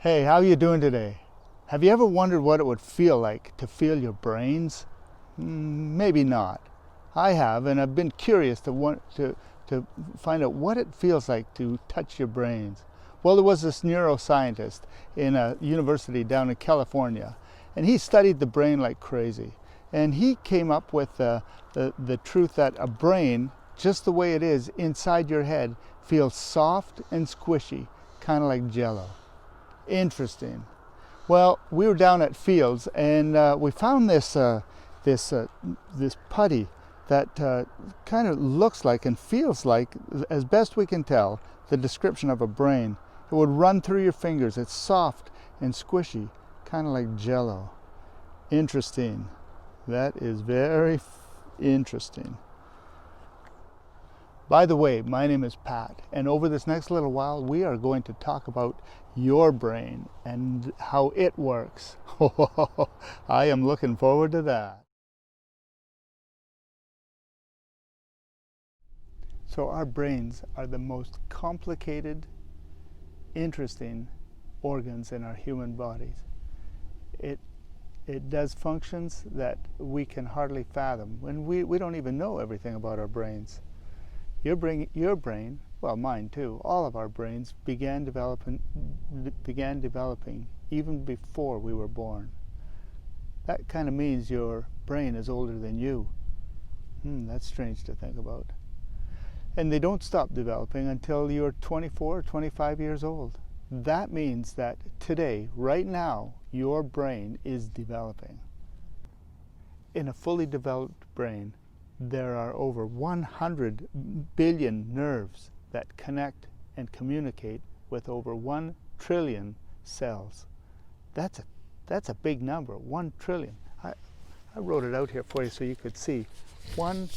Hey, how you doing today? Have you ever wondered what it would feel like to feel your brains? Maybe not. I have, and I've been curious to find out what it feels like to touch your brains. Well, there was this neuroscientist in a university down in California, and he studied the brain like crazy. And he came up with the truth that a brain, just the way it is inside your head, feels soft and squishy, kind of like jello. Interesting. Well, we were down at Fields and we found this putty that kind of looks like and feels like, as best we can tell, the description of a brain. It would run through your fingers. It's soft and squishy, kind of like jello. Interesting. That is very interesting. By the way, my name is Pat, and over this next little while, we are going to talk about your brain and how it works. I am looking forward to that. So our brains are the most complicated, interesting organs in our human bodies. It does functions that we can hardly fathom, when we don't even know everything about our brains. Your brain, well, mine too, all of our brains began developing even before we were born. That kind of means your brain is older than you. That's strange to think about. And they don't stop developing until you're 24 or 25 years old. That means that today, right now, your brain is developing. In a fully developed brain, there are over 100 billion nerves that connect and communicate with over 1 trillion cells. That's a big number, 1 trillion. I wrote it out here for you so you could see. 1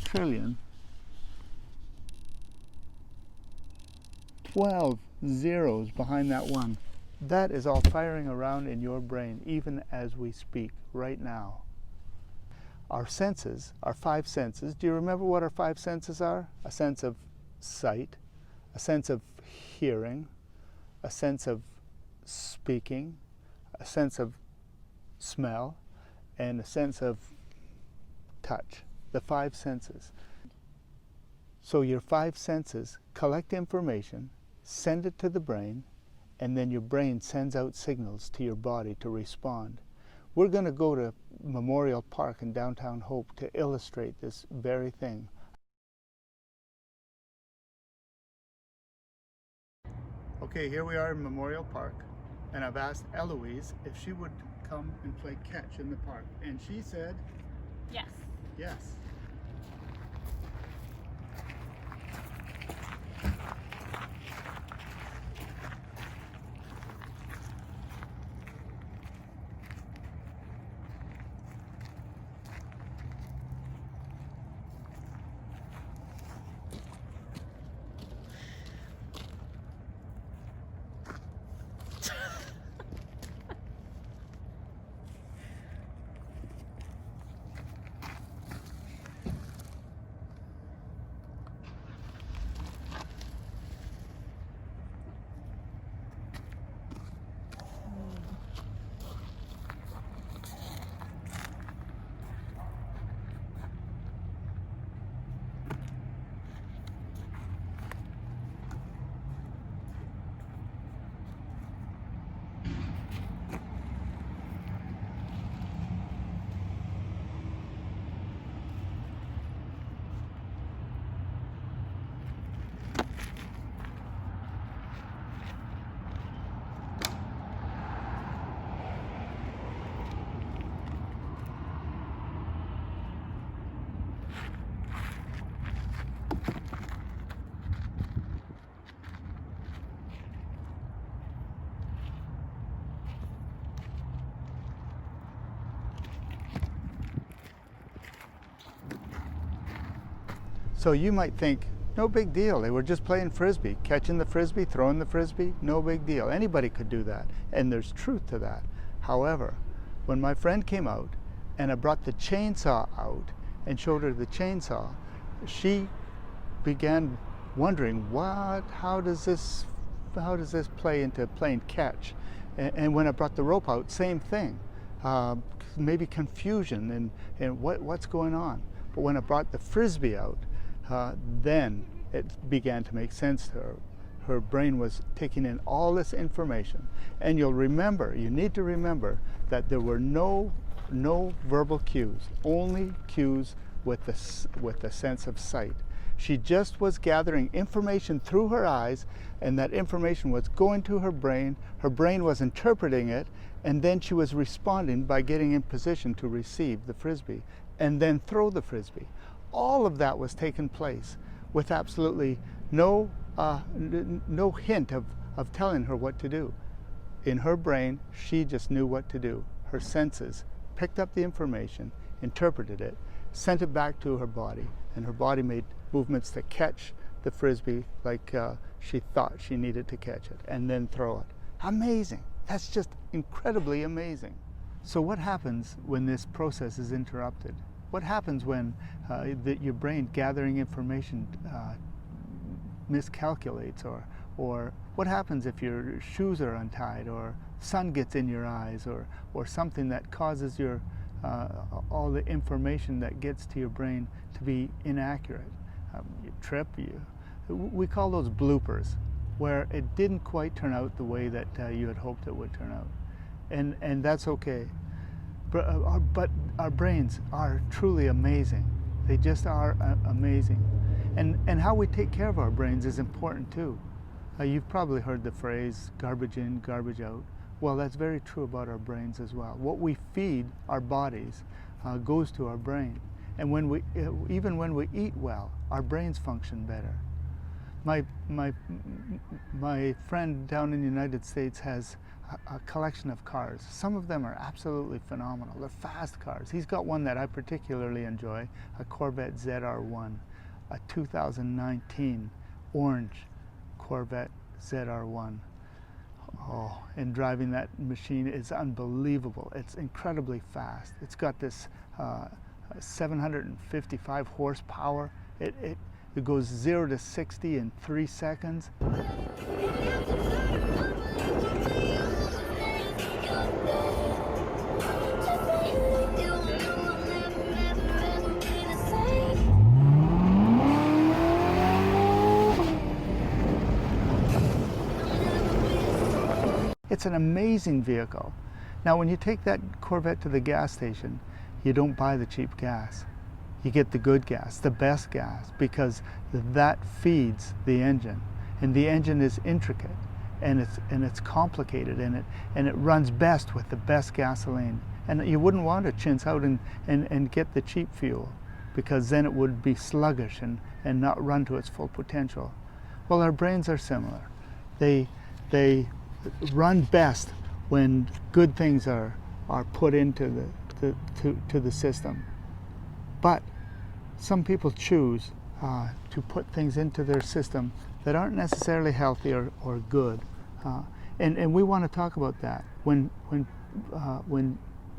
trillion, 12 zeros behind that one. That is all firing around in your brain even as we speak right now. Our senses, our 5 senses, do you remember what our 5 senses are? A sense of sight, a sense of hearing, a sense of speaking, a sense of smell, and a sense of touch. The 5 senses. So your 5 senses collect information, send it to the brain, and then your brain sends out signals to your body to respond. We're going to go to Memorial Park in downtown Hope to illustrate this very thing. Okay, here we are in Memorial Park, and I've asked Eloise if she would come and play catch in the park, and she said yes. Yes. So you might think, no big deal. They were just playing frisbee, catching the frisbee, throwing the frisbee, no big deal. Anybody could do that, and there's truth to that. However, when my friend came out and I brought the chainsaw out and showed her the chainsaw, she began wondering, how does this does this play into playing catch? And when I brought the rope out, same thing. Maybe confusion and what's going on. But when I brought the frisbee out, then it began to make sense to her. Her brain was taking in all this information. And you need to remember that there were no verbal cues, only cues with the sense of sight. She just was gathering information through her eyes, and that information was going to her brain was interpreting it, and then she was responding by getting in position to receive the frisbee and then throw the frisbee. All of that was taking place with absolutely no hint of telling her what to do. In her brain, she just knew what to do. Her senses picked up the information, interpreted it, sent it back to her body, and her body made movements to catch the frisbee like she thought she needed to catch it, and then throw it. Amazing. That's just incredibly amazing. So what happens when this process is interrupted? What happens when your brain gathering information miscalculates, or what happens if your shoes are untied, or sun gets in your eyes, or something that causes your all the information that gets to your brain to be inaccurate? You trip, we call those bloopers, where it didn't quite turn out the way that you had hoped it would turn out, and that's okay. But our brains are truly amazing. They just are amazing. And how we take care of our brains is important too. You've probably heard the phrase, garbage in, garbage out. Well, that's very true about our brains as well. What we feed our bodies goes to our brain. And even when we eat well, our brains function better. My friend down in the United States has a collection of cars. Some of them are absolutely phenomenal. They're fast cars. He's got one that I particularly enjoy, a Corvette ZR1, a 2019 orange Corvette ZR1. Oh, and driving that machine is unbelievable. It's incredibly fast. It's got this 755 horsepower. It goes 0 to 60 in 3 seconds. It's an amazing vehicle. Now, when you take that Corvette to the gas station, you don't buy the cheap gas. You get the good gas, the best gas, because that feeds the engine. And the engine is intricate, and it's complicated, and it runs best with the best gasoline. And you wouldn't want to chintz out and get the cheap fuel, because then it would be sluggish and not run to its full potential. Well, our brains are similar. They run best when good things are put into the system. But some people choose to put things into their system that aren't necessarily healthy or good, and we want to talk about that. When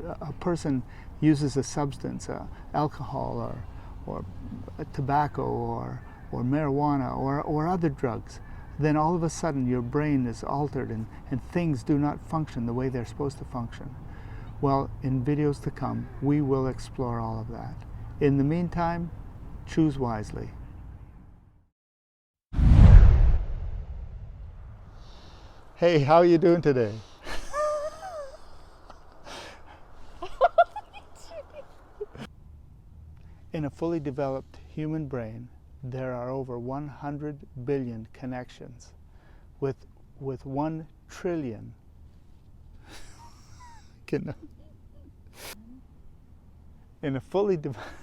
a person uses a substance, alcohol or tobacco or marijuana or other drugs, then all of a sudden your brain is altered and things do not function the way they're supposed to function. Well, in videos to come, we will explore all of that. In the meantime, choose wisely. Hey, how are you doing today? In a fully developed human brain, there are over 100 billion connections with 1 trillion in a fully developed